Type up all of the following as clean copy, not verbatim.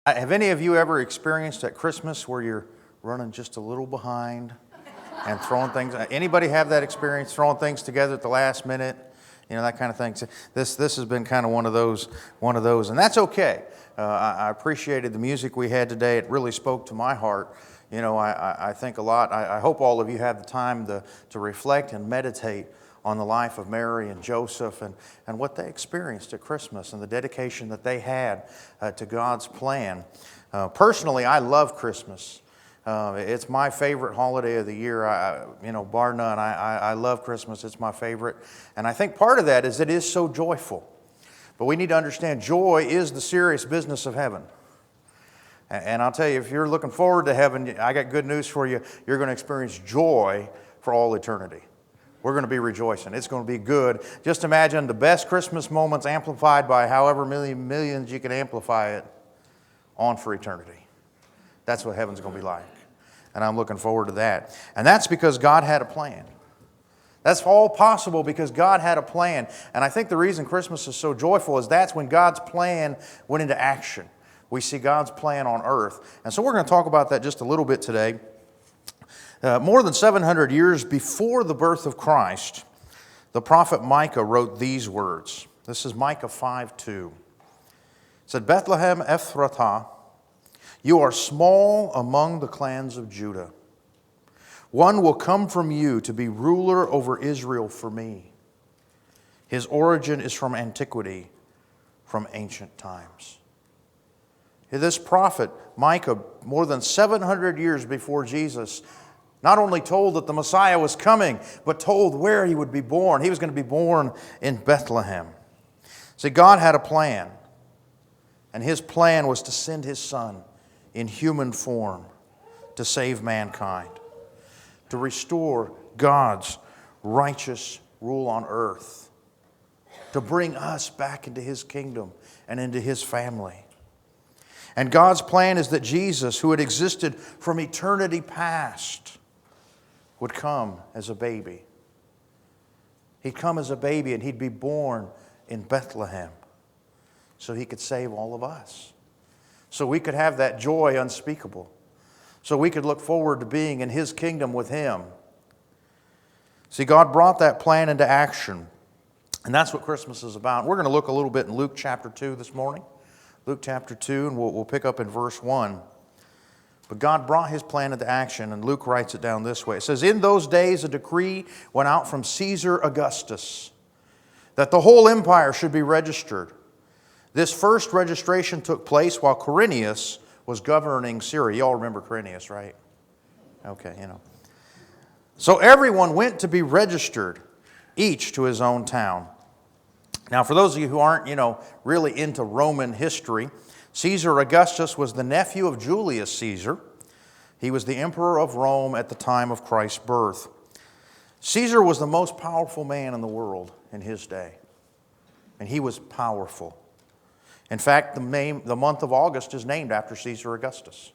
Have any of you ever experienced at Christmas where you're running just a little behind and throwing things? Anybody have that experience, throwing things together at the last minute? You know, that kind of thing. This has been kind of one of those, and that's okay. I appreciated the music we had today. It really spoke to my heart. You know, I think a lot. I hope all of you have the time to reflect and meditate on the life of Mary and Joseph and what they experienced at Christmas and the dedication that they had to God's plan. Personally, I love Christmas. It's my favorite holiday of the year, bar none. I love Christmas. It's my favorite. And I think part of that is it is so joyful. But we need to understand joy is the serious business of heaven. And I'll tell you, if you're looking forward to heaven, I got good news for you. You're going to experience joy for all eternity. We're going to be rejoicing. It's going to be good. Just imagine the best Christmas moments amplified by however many millions you can amplify it on for eternity. That's what heaven's going to be like. And I'm looking forward to that. And that's because God had a plan. That's all possible because God had a plan. And I think the reason Christmas is so joyful is that's when God's plan went into action. We see God's plan on earth. And so we're going to talk about that just a little bit today. More than 700 years before the birth of Christ, the prophet Micah wrote these words. This is Micah 5:2. It said, Bethlehem Ephratah, you are small among the clans of Judah. One will come from you to be ruler over Israel for me. His origin is from antiquity, from ancient times. This prophet, Micah, more than 700 years before Jesus, not only told that the Messiah was coming, but told where he would be born. He was going to be born in Bethlehem. See, God had a plan, and his plan was to send his Son in human form to save mankind, to restore God's righteous rule on earth, to bring us back into his kingdom and into his family. And God's plan is that Jesus, who had existed from eternity past, would come as a baby. He'd come as a baby and he'd be born in Bethlehem so he could save all of us. So we could have that joy unspeakable. So we could look forward to being in his kingdom with him. See, God brought that plan into action. And that's what Christmas is about. We're going to look a little bit in Luke chapter 2 this morning. Luke chapter 2, and we'll pick up in verse 1. But God brought his plan into action, and Luke writes it down this way. It says, in those days a decree went out from Caesar Augustus that the whole empire should be registered. This first registration took place while Quirinius was governing Syria. You all remember Quirinius, right? Okay, you know. So everyone went to be registered, each to his own town. Now, for those of you who aren't, really into Roman history, Caesar Augustus was the nephew of Julius Caesar. He was the emperor of Rome at the time of Christ's birth. Caesar was the most powerful man in the world in his day. And he was powerful. In fact, the month of August is named after Caesar Augustus.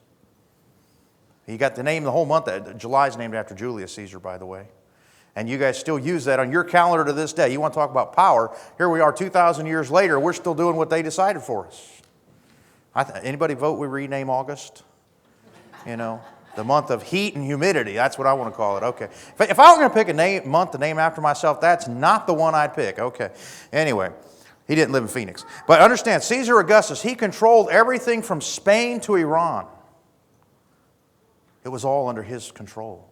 He got the name the whole month. July is named after Julius Caesar, by the way. And you guys still use that on your calendar to this day. You want to talk about power? Here we are 2,000 years later. We're still doing what they decided for us. Anybody vote we rename August? The month of heat and humidity. That's what I want to call it. Okay. If I were going to pick a month to name after myself, that's not the one I'd pick. Okay. Anyway, he didn't live in Phoenix. But understand, Caesar Augustus, he controlled everything from Spain to Iran. It was all under his control.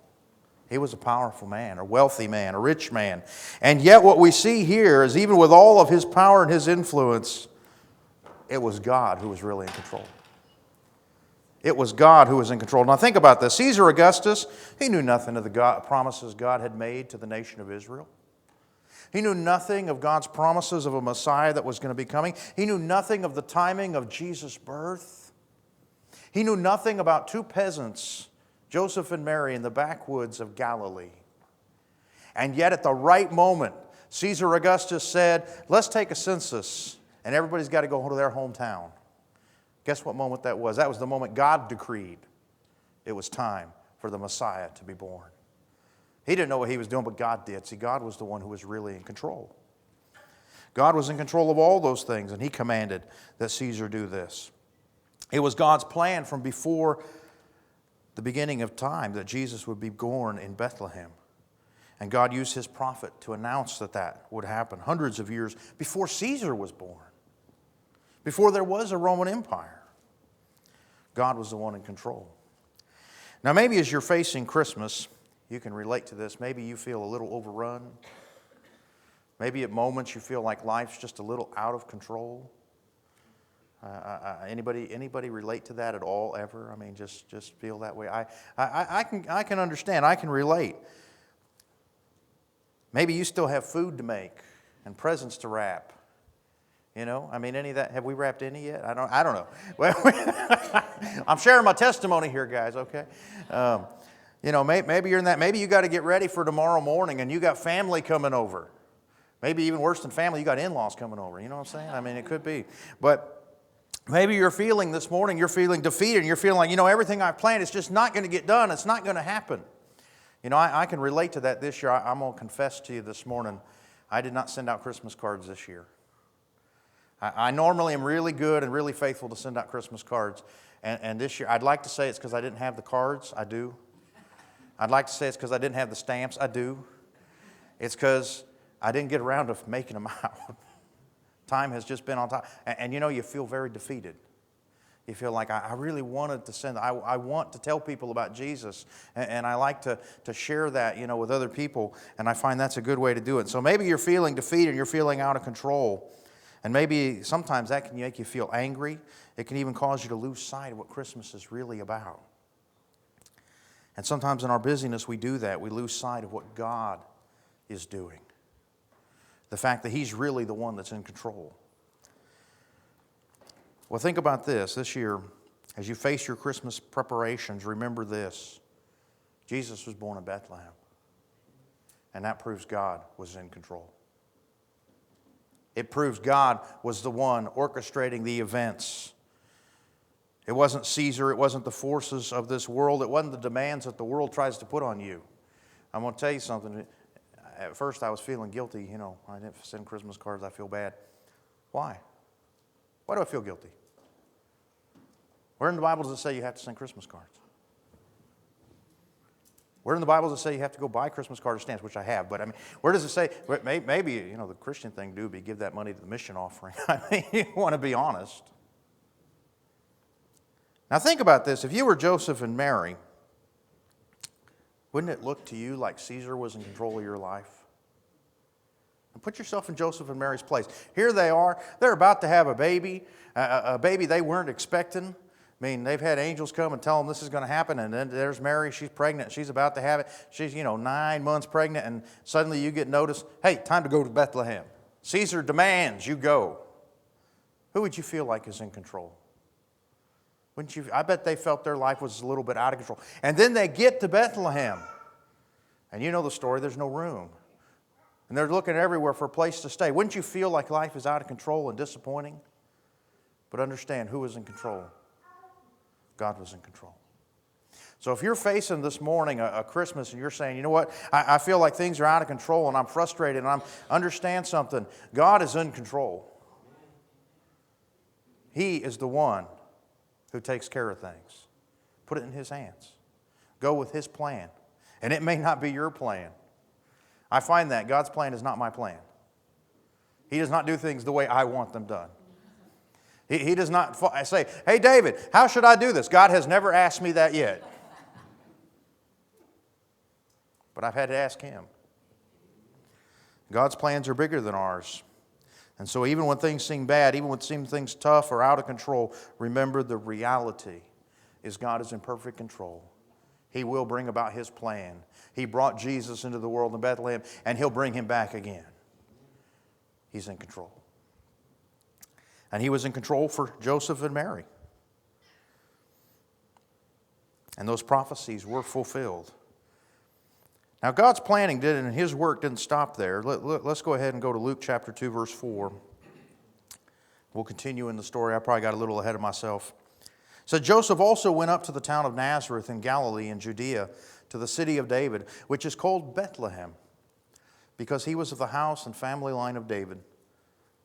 He was a powerful man, a wealthy man, a rich man. And yet what we see here is even with all of his power and his influence, it was God who was really in control. It was God who was in control. Now think about this. Caesar Augustus, he knew nothing of the promises God had made to the nation of Israel. He knew nothing of God's promises of a Messiah that was going to be coming. He knew nothing of the timing of Jesus' birth. He knew nothing about two peasants, Joseph and Mary, in the backwoods of Galilee. And yet at the right moment, Caesar Augustus said, let's take a census. And everybody's got to go to their hometown. Guess what moment that was? That was the moment God decreed it was time for the Messiah to be born. He didn't know what he was doing, but God did. See, God was the one who was really in control. God was in control of all those things, and he commanded that Caesar do this. It was God's plan from before the beginning of time that Jesus would be born in Bethlehem. And God used his prophet to announce that that would happen hundreds of years before Caesar was born, before there was a Roman Empire. God was the one in control. Now, maybe as you're facing Christmas, you can relate to this. Maybe you feel a little overrun. Maybe at moments you feel like life's just a little out of control. Anybody relate to that at all ever? I mean, just feel that way. I can understand. I can relate. Maybe you still have food to make and presents to wrap. You know, I mean, any of that. Have we wrapped any yet? I don't know. Well, I'm sharing my testimony here, guys. Okay. You know, maybe you're in that. Maybe you got to get ready for tomorrow morning, and you got family coming over. Maybe even worse than family, you got in-laws coming over. You know what I'm saying? I mean, it could be. But maybe you're feeling this morning, you're feeling defeated, and you're feeling like, you know, everything I've planned is just not going to get done. It's not going to happen. You know, I can relate to that this year. I'm going to confess to you this morning, I did not send out Christmas cards this year. I normally am really good and really faithful to send out Christmas cards. And this year, I'd like to say it's because I didn't have the cards. I do. I'd like to say it's because I didn't have the stamps. I do. It's because I didn't get around to making them out. Time has just been on time. And you know, you feel very defeated. You feel like, I really wanted to send, I want to tell people about Jesus. And I like to share that, you know, with other people. And I find that's a good way to do it. So maybe you're feeling defeated, you're feeling out of control. And maybe sometimes that can make you feel angry. It can even cause you to lose sight of what Christmas is really about. And sometimes in our busyness we do that. We lose sight of what God is doing. The fact that He's really the one that's in control. Well, think about this year, as you face your Christmas preparations, remember this. Jesus was born in Bethlehem. And that proves God was in control. It proves God was the one orchestrating the events. It wasn't Caesar. It wasn't the forces of this world. It wasn't the demands that the world tries to put on you. I'm going to tell you something. At first I was feeling guilty. You know, I didn't send Christmas cards. I feel bad. Why? Why do I feel guilty? Where in the Bible does it say you have to send Christmas cards? Where in the Bible does it say you have to go buy Christmas card or stamps, which I have, but I mean, where does it say, maybe, you know, the Christian thing to do would be give that money to the mission offering. I mean, you want to be honest. Now think about this. If you were Joseph and Mary, wouldn't it look to you like Caesar was in control of your life? And put yourself in Joseph and Mary's place. Here they are. They're about to have a baby they weren't expecting. I mean, they've had angels come and tell them this is going to happen, and then there's Mary. She's pregnant. She's about to have it. She's, 9 months pregnant, and suddenly you get notice, hey, time to go to Bethlehem. Caesar demands you go. Who would you feel like is in control? Wouldn't you? I bet they felt their life was a little bit out of control. And then they get to Bethlehem, and you know the story, there's no room. And they're looking everywhere for a place to stay. Wouldn't you feel like life is out of control and disappointing? But understand who was in control. God was in control. So if you're facing this morning a Christmas and you're saying, you know what, I feel like things are out of control and I'm frustrated and understand something. God is in control. He is the one who takes care of things. Put it in His hands. Go with His plan. And it may not be your plan. I find that God's plan is not my plan. He does not do things the way I want them done. He does not say, hey, David, how should I do this? God has never asked me that yet. But I've had to ask Him. God's plans are bigger than ours. And so even when things seem bad, even when things tough or out of control, remember the reality is God is in perfect control. He will bring about His plan. He brought Jesus into the world in Bethlehem, and He'll bring Him back again. He's in control. And He was in control for Joseph and Mary. And those prophecies were fulfilled. Now God's planning did, and His work didn't stop there. Let's go ahead and go to Luke chapter 2, verse 4. We'll continue in the story. I probably got a little ahead of myself. So Joseph also went up to the town of Nazareth in Galilee in Judea, to the city of David, which is called Bethlehem, because he was of the house and family line of David,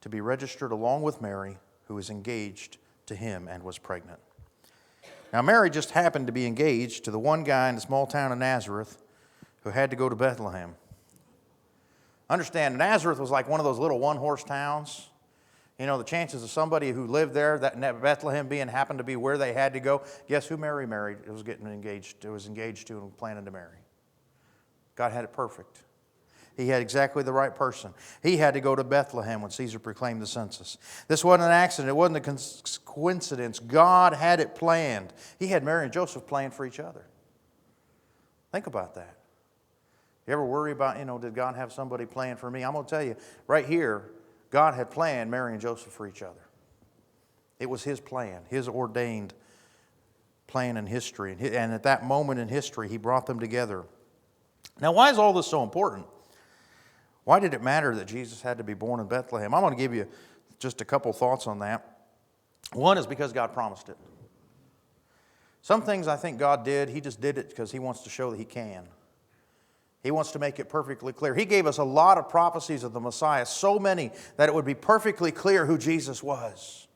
to be registered along with Mary, who was engaged to him and was pregnant. Now, Mary just happened to be engaged to the one guy in the small town of Nazareth who had to go to Bethlehem. Understand, Nazareth was like one of those little one-horse towns. You know, the chances of somebody who lived there, that Bethlehem being happened to be where they had to go. Guess who Mary married? It was engaged to and planning to marry. God had it perfect. He had exactly the right person. He had to go to Bethlehem when Caesar proclaimed the census. This wasn't an accident. It wasn't a coincidence. God had it planned. He had Mary and Joseph planned for each other. Think about that. You ever worry about, did God have somebody planned for me? I'm going to tell you, right here, God had planned Mary and Joseph for each other. It was His plan, His ordained plan in history. And at that moment in history, He brought them together. Now, why is all this so important? Why did it matter that Jesus had to be born in Bethlehem? I'm going to give you just a couple thoughts on that. One is because God promised it. Some things I think God did, He just did it because He wants to show that He can. He wants to make it perfectly clear. He gave us a lot of prophecies of the Messiah, so many that it would be perfectly clear who Jesus was.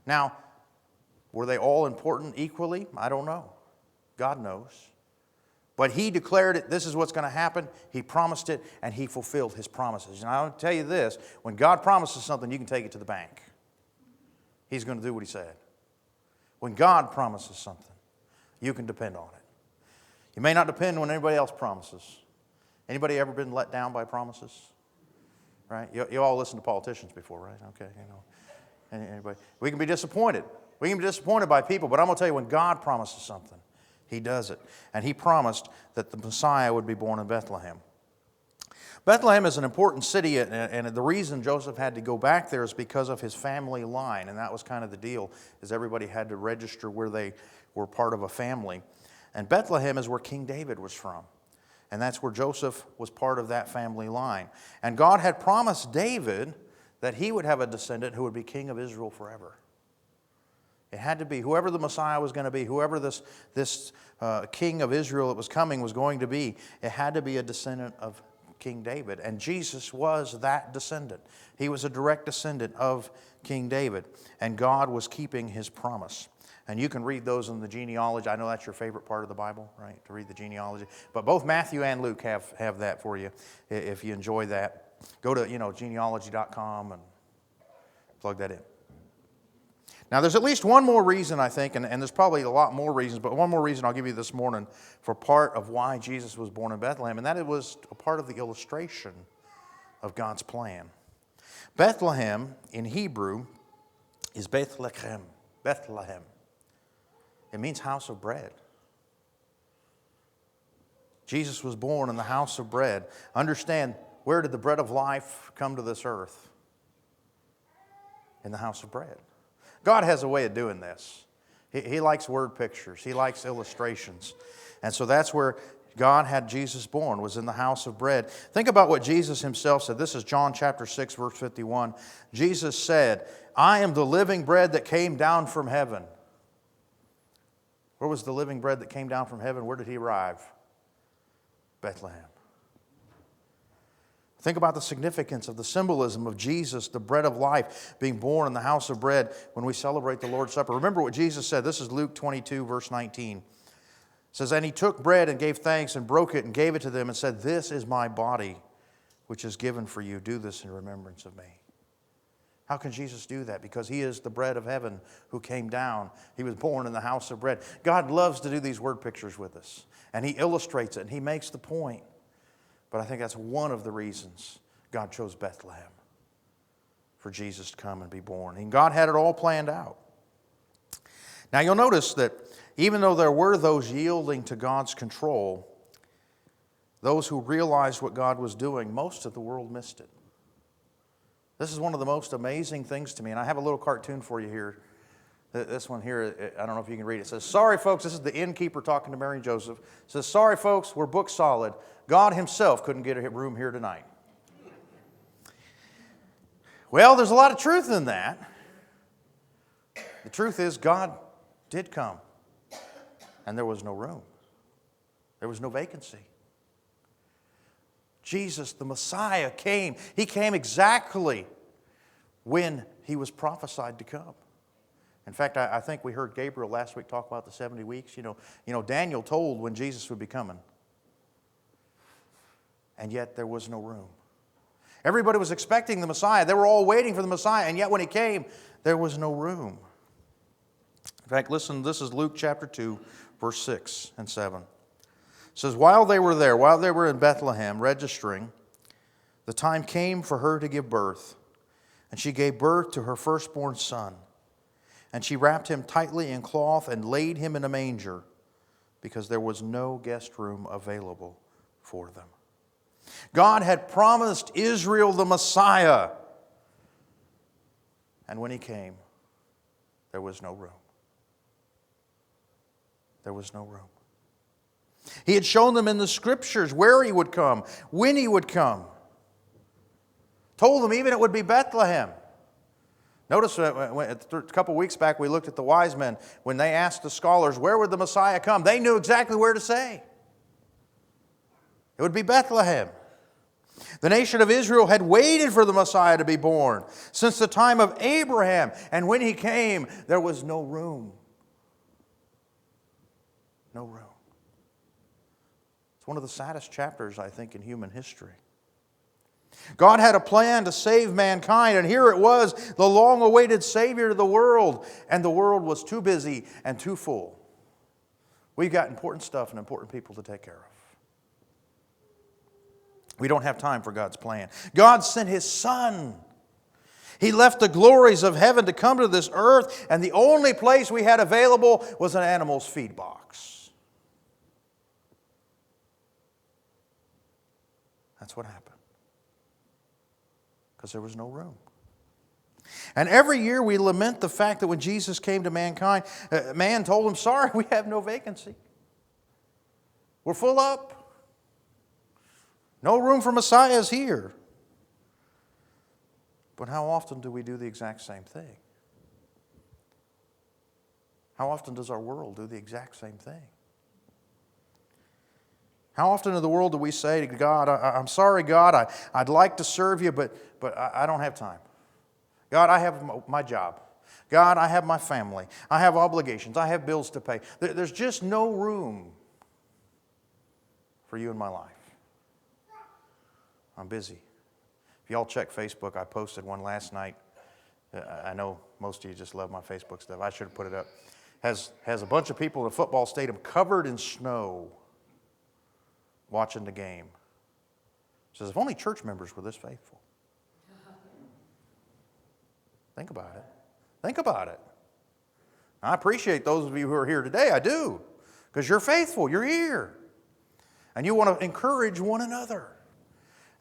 Now, were they all important equally? I don't know. God knows. But He declared it, this is what's going to happen. He promised it, and He fulfilled His promises. And I'll tell you this, when God promises something, you can take it to the bank. He's going to do what He said. When God promises something, you can depend on it. You may not depend when anybody else promises. Anybody ever been let down by promises? Right? You all listen to politicians before, right? Okay, Anybody? We can be disappointed. We can be disappointed by people, but I'm going to tell you, when God promises something, He does it. And He promised that the Messiah would be born in Bethlehem. Bethlehem is an important city, and the reason Joseph had to go back there is because of his family line. And that was kind of the deal, is everybody had to register where they were part of a family. And Bethlehem is where King David was from. And that's where Joseph was part of that family line. And God had promised David that he would have a descendant who would be king of Israel forever. It had to be. Whoever the Messiah was going to be, whoever this king of Israel that was coming was going to be, it had to be a descendant of King David. And Jesus was that descendant. He was a direct descendant of King David. And God was keeping His promise. And you can read those in the genealogy. I know that's your favorite part of the Bible, right? To read the genealogy. But both Matthew and Luke have that for you if you enjoy that. Go to, genealogy.com and plug that in. Now, there's at least one more reason, I think, and there's probably a lot more reasons, but one more reason I'll give you this morning for part of why Jesus was born in Bethlehem, and that it was a part of the illustration of God's plan. Bethlehem in Hebrew is Bethlehem. Bethlehem. It means house of bread. Jesus was born in the house of bread. Understand, where did the bread of life come to this earth? In the house of bread. God has a way of doing this. He likes word pictures. He likes illustrations. And so that's where God had Jesus born, was in the house of bread. Think about what Jesus Himself said. This is John chapter 6, verse 51. Jesus said, I am the living bread that came down from heaven. Where was the living bread that came down from heaven? Where did He arrive? Bethlehem. Think about the significance of the symbolism of Jesus, the bread of life, being born in the house of bread when we celebrate the Lord's Supper. Remember what Jesus said. This is Luke 22, verse 19. It says, and He took bread and gave thanks and broke it and gave it to them and said, this is my body, which is given for you. Do this in remembrance of me. How can Jesus do that? Because He is the bread of heaven who came down. He was born in the house of bread. God loves to do these word pictures with us. And He illustrates it and He makes the point. But I think that's one of the reasons God chose Bethlehem, for Jesus to come and be born. And God had it all planned out. Now you'll notice that even though there were those yielding to God's control, those who realized what God was doing, most of the world missed it. This is one of the most amazing things to me. And I have a little cartoon for you here. This one here, I don't know if you can read it. It says, sorry folks, this is the innkeeper talking to Mary and Joseph. It says, sorry folks, we're booked solid. God Himself couldn't get a room here tonight. Well, there's a lot of truth in that. The truth is God did come. And there was no room. There was no vacancy. Jesus, the Messiah, came. He came exactly when He was prophesied to come. In fact, I think we heard Gabriel last week talk about the 70 weeks. You know, Daniel told when Jesus would be coming. And yet there was no room. Everybody was expecting the Messiah. They were all waiting for the Messiah. And yet when he came, there was no room. In fact, listen, this is Luke chapter 2, verse 6 and 7. It says, while they were there, while they were in Bethlehem registering, the time came for her to give birth. And she gave birth to her firstborn son. And she wrapped him tightly in cloth and laid him in a manger, because there was no guest room available for them. God had promised Israel the Messiah. And when he came, there was no room. There was no room. He had shown them in the Scriptures where he would come, when he would come. Told them even it would be Bethlehem. Notice a couple weeks back we looked at the wise men. When they asked the scholars, where would the Messiah come? They knew exactly where to say. It would be Bethlehem. The nation of Israel had waited for the Messiah to be born since the time of Abraham. And when he came, there was no room. No room. It's one of the saddest chapters, I think, in human history. God had a plan to save mankind, and here it was, the long-awaited Savior of the world, and the world was too busy and too full. We've got important stuff and important people to take care of. We don't have time for God's plan. God sent His Son. He left the glories of heaven to come to this earth, and the only place we had available was an animal's feed box. That's what happened. Because there was no room. And every year we lament the fact that when Jesus came to mankind, man told him, sorry, we have no vacancy. We're full up. No room for Messiahs here. But how often do we do the exact same thing? How often does our world do the exact same thing? How often in the world do we say to God, I'm sorry, God, I'd like to serve you, but I don't have time. God, I have my job. God, I have my family. I have obligations. I have bills to pay. There's just no room for you in my life. I'm busy. If y'all check Facebook, I posted one last night. I know most of you just love my Facebook stuff. I should have put it up. Has a bunch of people in a football stadium covered in snow watching the game. It says, if only church members were this faithful. Think about it. Think about it. I appreciate those of you who are here today. I do. Because you're faithful. You're here. And you want to encourage one another.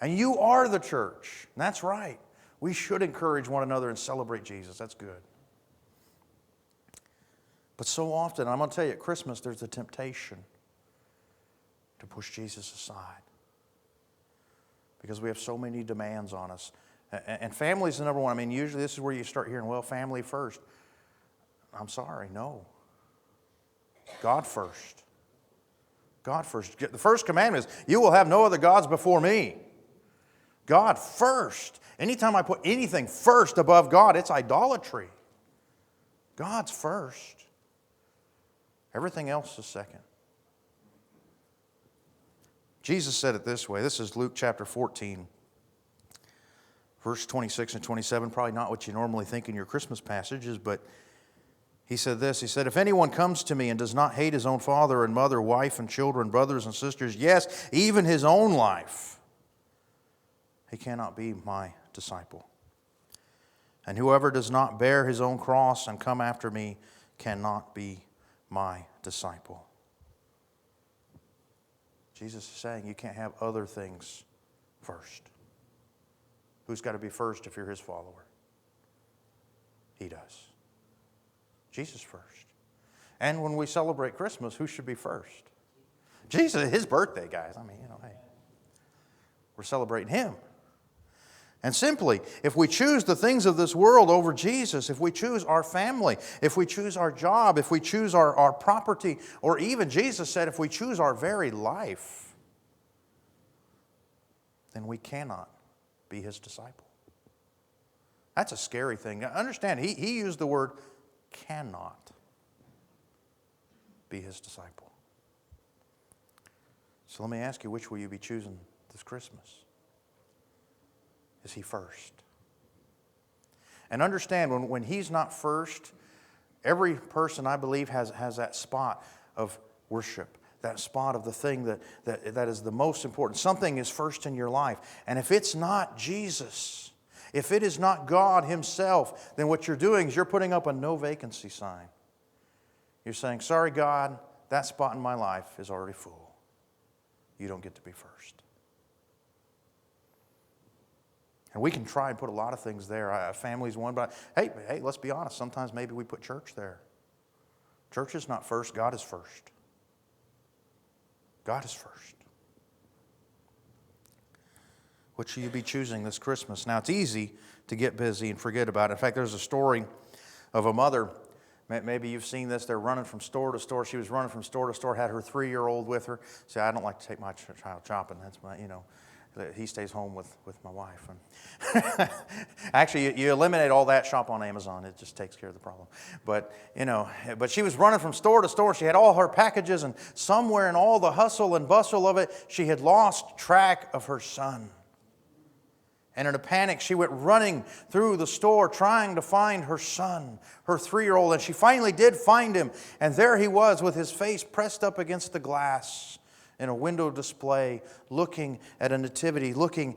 And you are the church. And that's right. We should encourage one another and celebrate Jesus. That's good. But so often, I'm going to tell you, at Christmas, there's a temptation to push Jesus aside. Because we have so many demands on us. And family's the number one. I mean, usually this is where you start hearing, well, family first. I'm sorry, no. God first. God first. The first commandment is, you will have no other gods before me. God first. Anytime I put anything first above God, it's idolatry. God's first. Everything else is second. Jesus said it this way. This is Luke chapter 14, verse 26 and 27. Probably not what you normally think in your Christmas passages, but he said this. He said, if anyone comes to me and does not hate his own father and mother, wife and children, brothers and sisters, yes, even his own life, he cannot be my disciple. And whoever does not bear his own cross and come after me cannot be my disciple. Jesus is saying you can't have other things first. Who's got to be first if you're his follower? He does. Jesus first. And when we celebrate Christmas, who should be first? Jesus, his birthday, guys. I mean, hey, we're celebrating him. And simply, if we choose the things of this world over Jesus, if we choose our family, if we choose our job, if we choose our property, or even Jesus said, if we choose our very life, then we cannot be his disciple. That's a scary thing. Now, understand, he used the word cannot be His disciple. So let me ask you, which will you be choosing this Christmas? Is He first? And understand, when He's not first, every person, I believe, has that spot of worship, that spot of the thing that is the most important. Something is first in your life. And if it's not Jesus, if it is not God Himself, then what you're doing is you're putting up a no vacancy sign. You're saying, sorry, God, that spot in my life is already full. You don't get to be first. And we can try and put a lot of things there. Family's one, but hey, let's be honest. Sometimes maybe we put church there. Church is not first. God is first. God is first. What should you be choosing this Christmas? Now, it's easy to get busy and forget about it. In fact, there's a story of a mother. Maybe you've seen this. They're running from store to store. She was running from store to store, had her 3-year-old with her. See, I don't like to take my child shopping. That's my, he stays home with my wife. And actually, you eliminate all that, shop on Amazon. It just takes care of the problem. But she was running from store to store. She had all her packages, and somewhere in all the hustle and bustle of it, she had lost track of her son. And in a panic, she went running through the store trying to find her son, her 3-year-old. And she finally did find him. And there he was with his face pressed up against the glass in a window display, looking at a nativity, looking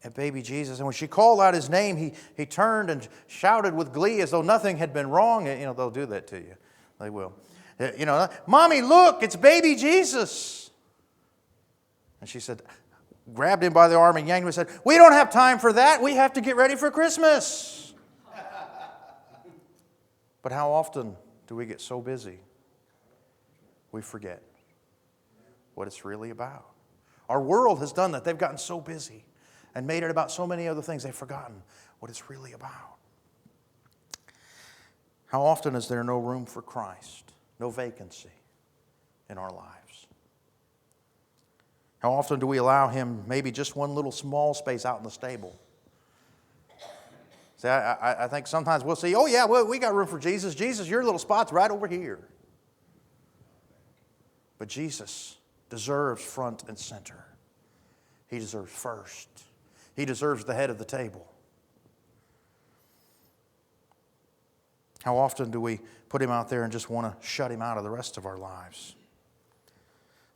at baby Jesus. And when she called out his name, he turned and shouted with glee as though nothing had been wrong. They'll do that to you. They will. Mommy, look, it's baby Jesus. And she said, grabbed him by the arm and yanked him and said, we don't have time for that. We have to get ready for Christmas. But how often do we get so busy we forget what it's really about? Our world has done that. They've gotten so busy and made it about so many other things, they've forgotten what it's really about. How often is there no room for Christ, no vacancy in our lives? How often do we allow Him maybe just one little small space out in the stable? See, I think sometimes we'll see, oh yeah, well, we got room for Jesus. Jesus, your little spot's right over here. But Jesus deserves front and center. He deserves first. He deserves the head of the table. How often do we put Him out there and just want to shut Him out of the rest of our lives?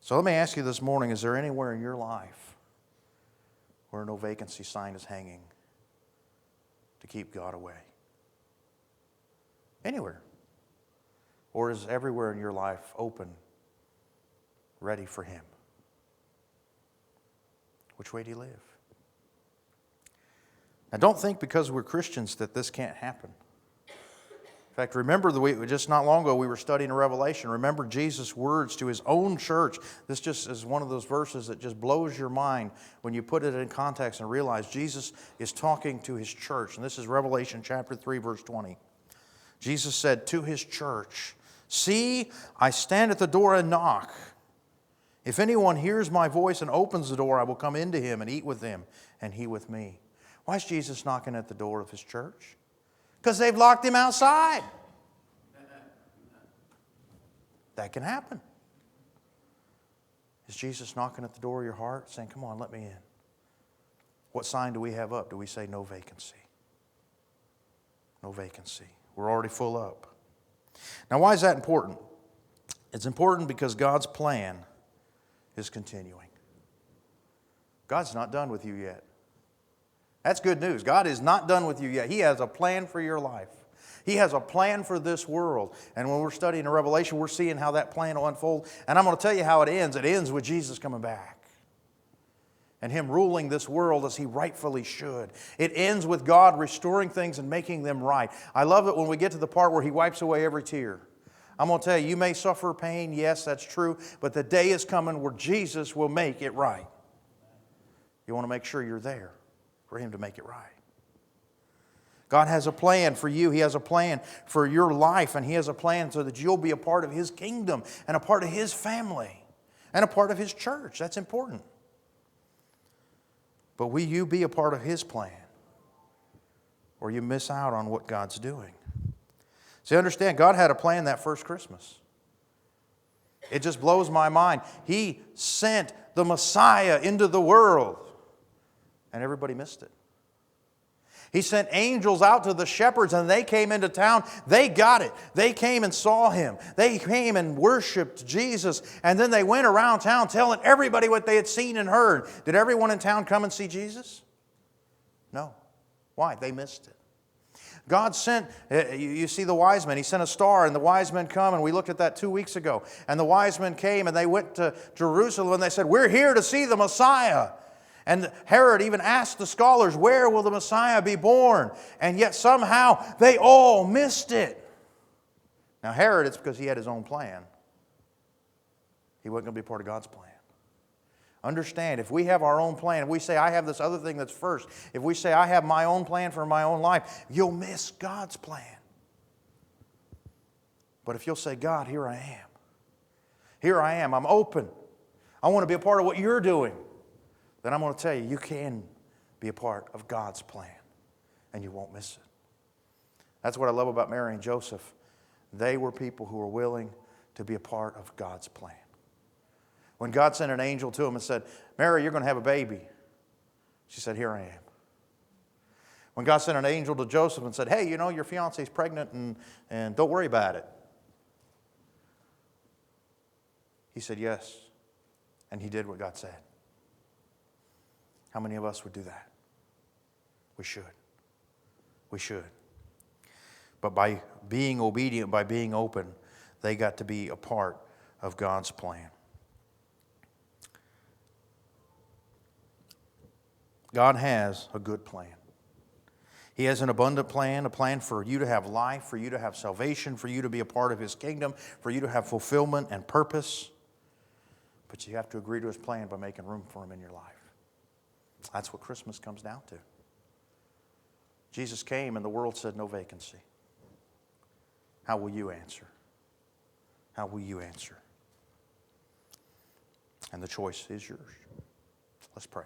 So let me ask you this morning, is there anywhere in your life where no vacancy sign is hanging to keep God away? Anywhere? Or is everywhere in your life open, ready for Him? Which way do you live? Now don't think because we're Christians that this can't happen. In fact, remember just not long ago we were studying Revelation. Remember Jesus' words to His own church. This just is one of those verses that just blows your mind when you put it in context and realize Jesus is talking to His church. And this is Revelation chapter 3, verse 20. Jesus said to His church, see, I stand at the door and knock. If anyone hears my voice and opens the door, I will come into him and eat with him and he with me. Why is Jesus knocking at the door of His church? Because they've locked Him outside. That can happen. Is Jesus knocking at the door of your heart saying, come on, let me in? What sign do we have up? Do we say no vacancy? No vacancy. We're already full up. Now, why is that important? It's important because God's plan is continuing. God's not done with you yet. That's good news. God is not done with you yet. He has a plan for your life. He has a plan for this world. And when we're studying the Revelation, we're seeing how that plan will unfold. And I'm going to tell you how it ends. It ends with Jesus coming back and Him ruling this world as He rightfully should. It ends with God restoring things and making them right. I love it when we get to the part where He wipes away every tear. I'm going to tell you, you may suffer pain. Yes, that's true. But the day is coming where Jesus will make it right. You want to make sure you're there for Him to make it right. God has a plan for you. He has a plan for your life, and He has a plan so that you'll be a part of His kingdom and a part of His family and a part of His church. That's important. But will you be a part of His plan, or you miss out on what God's doing? See, understand, God had a plan that first Christmas. It just blows my mind. He sent the Messiah into the world, and everybody missed it. He sent angels out to the shepherds, and they came into town. They got it. They came and saw Him. They came and worshiped Jesus, and then they went around town telling everybody what they had seen and heard. Did everyone in town come and see Jesus? No. Why? They missed it. God sent, you see the wise men. He sent a star, and the wise men come, and we looked at that 2 weeks ago. And the wise men came, and they went to Jerusalem, and they said, we're here to see the Messiah. And Herod even asked the scholars, where will the Messiah be born? And yet somehow they all missed it. Now Herod, it's because he had his own plan. He wasn't going to be part of God's plan. Understand, if we have our own plan, if we say, I have this other thing that's first, if we say, I have my own plan for my own life, you'll miss God's plan. But if you'll say, God, here I am. Here I am. I'm open. I want to be a part of what you're doing. Then I'm going to tell you, you can be a part of God's plan, and you won't miss it. That's what I love about Mary and Joseph. They were people who were willing to be a part of God's plan. When God sent an angel to him and said, Mary, you're going to have a baby. She said, here I am. When God sent an angel to Joseph and said, hey, you know, your fiancee's pregnant and don't worry about it. He said, yes. And he did what God said. How many of us would do that? We should. We should. But by being obedient, by being open, they got to be a part of God's plan. God has a good plan. He has an abundant plan, a plan for you to have life, for you to have salvation, for you to be a part of His kingdom, for you to have fulfillment and purpose. But you have to agree to His plan by making room for Him in your life. That's what Christmas comes down to. Jesus came and the world said no vacancy. How will you answer? How will you answer? And the choice is yours. Let's pray.